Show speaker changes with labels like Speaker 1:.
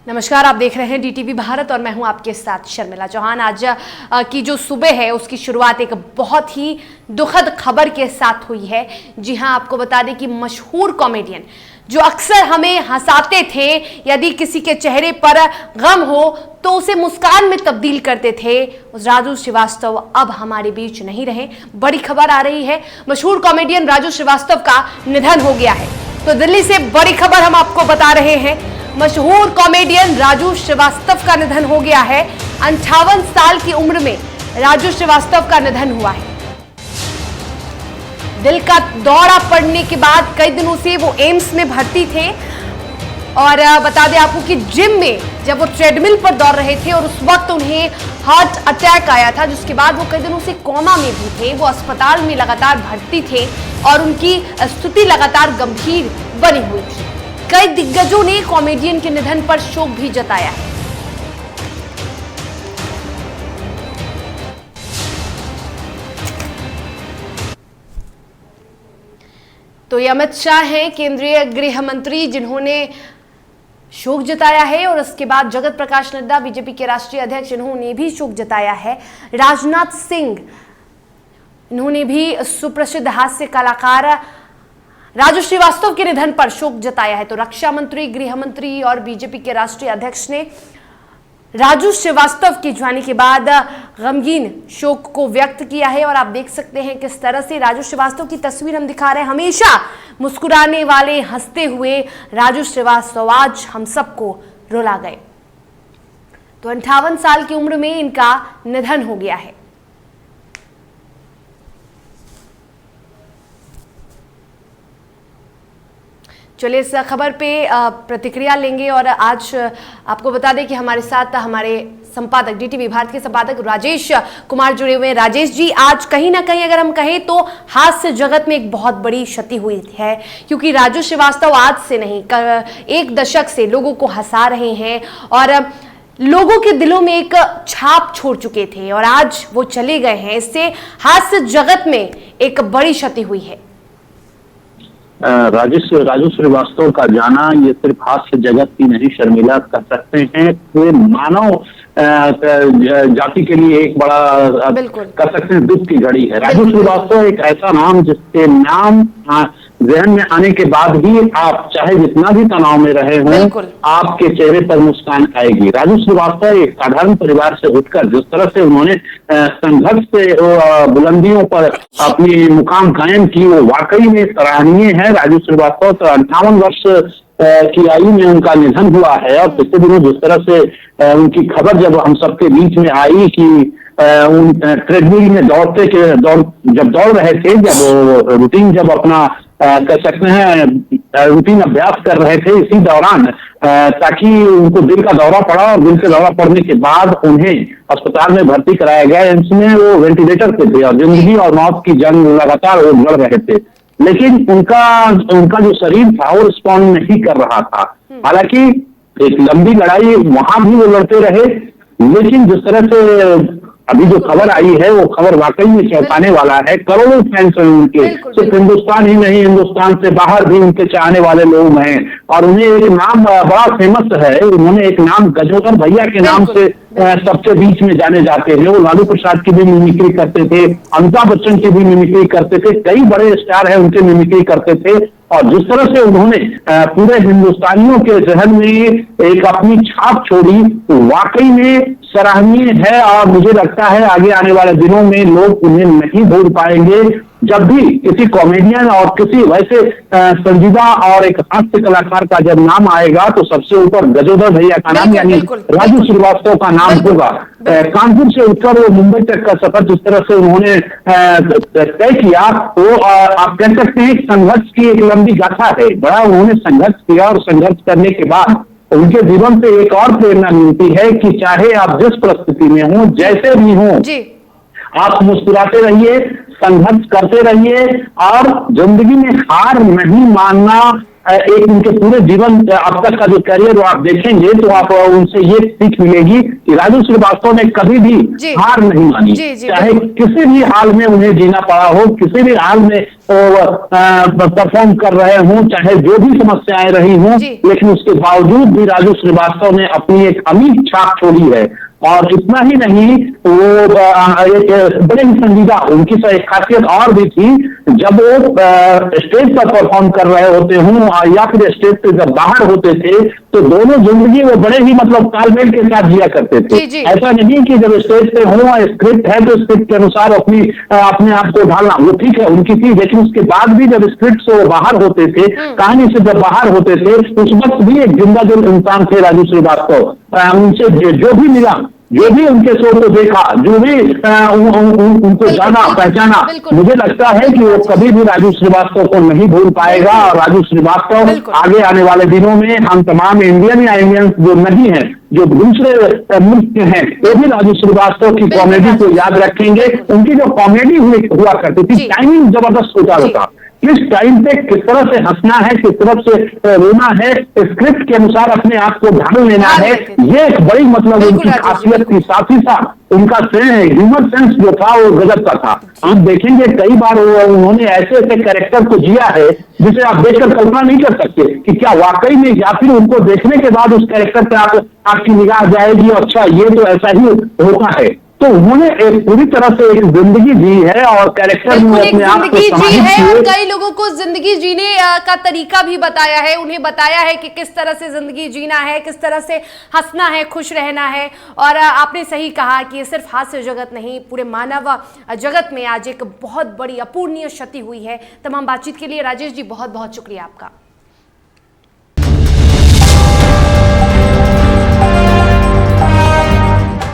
Speaker 1: नमस्कार, आप देख रहे हैं डीटीवी भारत और मैं हूं आपके साथ शर्मिला चौहान। आज की जो सुबह है उसकी शुरुआत एक बहुत ही दुखद खबर के साथ हुई है। जी हां, आपको बता दें कि मशहूर कॉमेडियन जो अक्सर हमें हंसाते थे, यदि किसी के चेहरे पर गम हो तो उसे मुस्कान में तब्दील करते थे, उस राजू श्रीवास्तव अब हमारे बीच नहीं रहे। बड़ी खबर आ रही है, मशहूर कॉमेडियन राजू श्रीवास्तव का निधन हो गया है। तो दिल्ली से बड़ी खबर हम आपको बता रहे हैं, मशहूर कॉमेडियन राजू श्रीवास्तव का निधन हो गया है। 58 साल की उम्र में राजू श्रीवास्तव का निधन हुआ है। दिल का दौरा पड़ने के बाद कई दिनों से वो एम्स में भर्ती थे और बता दें आपको कि जिम में जब वो ट्रेडमिल पर दौड़ रहे थे और उस वक्त उन्हें हार्ट अटैक आया था, जिसके बाद वो कई दिनों से कोमा में भी थे। वो अस्पताल में लगातार भर्ती थे और उनकी स्थिति लगातार गंभीर बनी हुई थी। कई दिग्गजों ने कॉमेडियन के निधन पर शोक भी जताया है। तो ये अमित शाह हैं, केंद्रीय गृह मंत्री, जिन्होंने शोक जताया है और उसके बाद जगत प्रकाश नड्डा, बीजेपी के राष्ट्रीय अध्यक्ष, इन्होंने भी शोक जताया है। राजनाथ सिंह, इन्होंने भी सुप्रसिद्ध हास्य कलाकार राजू श्रीवास्तव के निधन पर शोक जताया है। तो रक्षा मंत्री, गृह मंत्री और बीजेपी के राष्ट्रीय अध्यक्ष ने राजू श्रीवास्तव के जाने के बाद गमगीन शोक को व्यक्त किया है। और आप देख सकते हैं किस तरह से राजू श्रीवास्तव की तस्वीर हम दिखा रहे हैं। हमेशा मुस्कुराने वाले, हंसते हुए राजू श्रीवास्तव आज हम सबको रुला गए। तो 58 साल की उम्र में इनका निधन हो गया है। चलिए इस खबर पे प्रतिक्रिया लेंगे और आज आपको बता दें कि हमारे साथ हमारे संपादक, डीटीवी भारत के संपादक राजेश कुमार जुड़े हुए हैं। राजेश जी, आज कहीं ना कहीं अगर हम कहें तो हास्य जगत में एक बहुत बड़ी क्षति हुई है, क्योंकि राजू श्रीवास्तव आज से नहीं, एक दशक से लोगों को हंसा रहे हैं और लोगों के दिलों में एक छाप छोड़ चुके थे और आज वो चले गए हैं। इससे हास्य जगत में एक बड़ी क्षति हुई है।
Speaker 2: राजू श्रीवास्तव का जाना ये सिर्फ हास्य जगत की नहीं, शर्मिला, कर सकते हैं पूरे मानव जाति के लिए एक बड़ा कर सकते हैं दुख की घड़ी है। राजू श्रीवास्तव एक ऐसा नाम जिसके नाम जहन में आने के बाद ही आप चाहे जितना भी तनाव में रहे हों, आपके चेहरे पर मुस्कान आएगी। राजू श्रीवास्तव एक साधारण परिवार से उठकर जिस तरह से उन्होंने संघर्ष से बुलंदियों पर अपनी मुकाम कायम की, वो वाकई में सराहनीय है। राजू श्रीवास्तव तो 58 वर्ष की आयु में उनका निधन हुआ है और पिछले दिनों जिस तरह से उनकी खबर जब हम सबके बीच में आई कि उन ट्रेडमिल में जब दौड़ रहे थे, जब रूटीन जब अपना कर सकते हैं रूटीन अभ्यास कर रहे थे, इसी दौरान ताकि उनको दिल का दौरा पड़ा और दिल का दौरा पड़ने के बाद उन्हें अस्पताल में भर्ती कराया गया। एम्स में वो वेंटिलेटर पे थे और जिंदगी और मौत की जंग लगातार वो लड़ रहे थे, लेकिन उनका जो शरीर था वो रिस्पॉन्ड नहीं कर रहा था। हालांकि एक लंबी लड़ाई वहां भी वो लड़ते रहे, लेकिन जिस तरह से अभी जो खबर आई है वो खबर वाकई में चौंकाने वाला है। करोड़ों फैंस हैं उनके, सिर्फ हिंदुस्तान ही नहीं, हिंदुस्तान से बाहर भी उनके चाहने वाले लोग हैं और उन्हें एक नाम बड़ा फेमस है। उन्होंने एक नाम गजोदर भैया के नाम से सबके बीच में जाने जाते हैं। वो लालू प्रसाद की भी मिमिक्री करते थे, अमिताभ बच्चन की भी मिमिक्री करते थे, कई बड़े स्टार हैं उनके मिमिक्री करते थे। और जिस तरह से उन्होंने पूरे हिंदुस्तानियों के जहन में एक अपनी छाप छोड़ी, वाकई में सराहनीय है। और मुझे लगता है आगे आने वाले दिनों में लोग उन्हें नहीं भूल पाएंगे। जब भी किसी कॉमेडियन और किसी वैसे संजीदा और एक हास्य कलाकार का जब नाम आएगा तो सबसे ऊपर गजोदर भैया का नाम यानी राजू श्रीवास्तव का नाम होगा। कानपुर से उठकर वो मुंबई तक का सफर जिस तरह से उन्होंने तय किया, वो आप कह सकते हैं संघर्ष की एक लंबी गाथा है। बड़ा उन्होंने संघर्ष किया और संघर्ष करने के बाद उनके जीवन से एक और प्रेरणा मिलती है कि चाहे आप जिस परिस्थिति में हो, जैसे भी हो, आप मुस्कुराते रहिए, संघर्ष करते रहिए और जिंदगी में हार नहीं मानना एक उनके पूरे जीवन अब तक का जो करियर वो आप देखेंगे तो आप उनसे ये सीख मिलेगी कि राजू श्रीवास्तव ने कभी भी हार नहीं मानी। चाहे किसी भी हाल में उन्हें जीना पड़ा हो, किसी भी हाल में परफॉर्म कर रहे हों, चाहे जो भी समस्याएं रही हों, लेकिन उसके बावजूद भी राजू श्रीवास्तव ने अपनी एक अमिट छाप छोड़ी है। और इतना ही नहीं, वो एक बड़े ही संजीदा, उनकी एक खासियत और भी थी, जब वो स्टेज पर परफॉर्म कर रहे होते हों या फिर स्टेज से जब बाहर होते थे तो दोनों जिंदगी वो बड़े ही मतलब तालमेल के साथ जिया करते थे। ऐसा नहीं कि जब स्टेज पे हो, स्क्रिप्ट है तो स्क्रिप्ट के अनुसार अपने आप को ढालना, वो ठीक है उनकी थी, लेकिन उसके बाद भी जब स्क्रिप्ट से वो बाहर होते थे, कहानी से जब बाहर होते थे, उस वक्त भी एक जिंदा दिल इंसान थे राजू श्रीवास्तव। उनसे जो भी मिला, जो भी उनके शो को देखा, जो भी उनको जाना पहचाना, मुझे लगता है कि वो कभी भी राजू श्रीवास्तव को नहीं भूल पाएगा। और राजू श्रीवास्तव आगे आने वाले दिनों में हम तमाम इंडियन या इंडियंस जो नहीं है, जो दूसरे मुल्क के हैं, वो भी राजू श्रीवास्तव की कॉमेडी को याद रखेंगे। उनकी जो कॉमेडी हुआ करती थी, टाइमिंग जबरदस्त होता था, किस टाइम पे किस तरह से हंसना है, किस तरह से रोना है, स्क्रिप्ट के अनुसार अपने आप को ढाल लेना है, ये एक बड़ी मतलब उनकी खासियत थी। साथ ही साथ उनका ह्यूमर सेंस जो था वो गजब का था। आप देखेंगे कई बार उन्होंने ऐसे ऐसे कैरेक्टर को जिया है जिसे आप देखकर कल्पना नहीं कर सकते कि क्या वाकई में, या फिर उनको देखने के बाद उस कैरेक्टर पे आपकी निगाह जाएगी, अच्छा ये तो ऐसा ही होता है। तो उन्होंने एक पूरी तरह से एक जिंदगी जी है और कैरेक्टर में अपने आप को
Speaker 1: जी है, और कई लोगों को जिंदगी जीने का तरीका भी बताया है, उन्हें बताया है कि किस तरह से जिंदगी जीना है, किस तरह से हंसना है, खुश रहना है। और आपने सही कहा कि ये सिर्फ हास्य जगत नहीं, पूरे मानव जगत में आज एक बहुत बड़ी अपूर्णीय क्षति हुई है। तमाम बातचीत के लिए राजेश जी बहुत बहुत शुक्रिया आपका।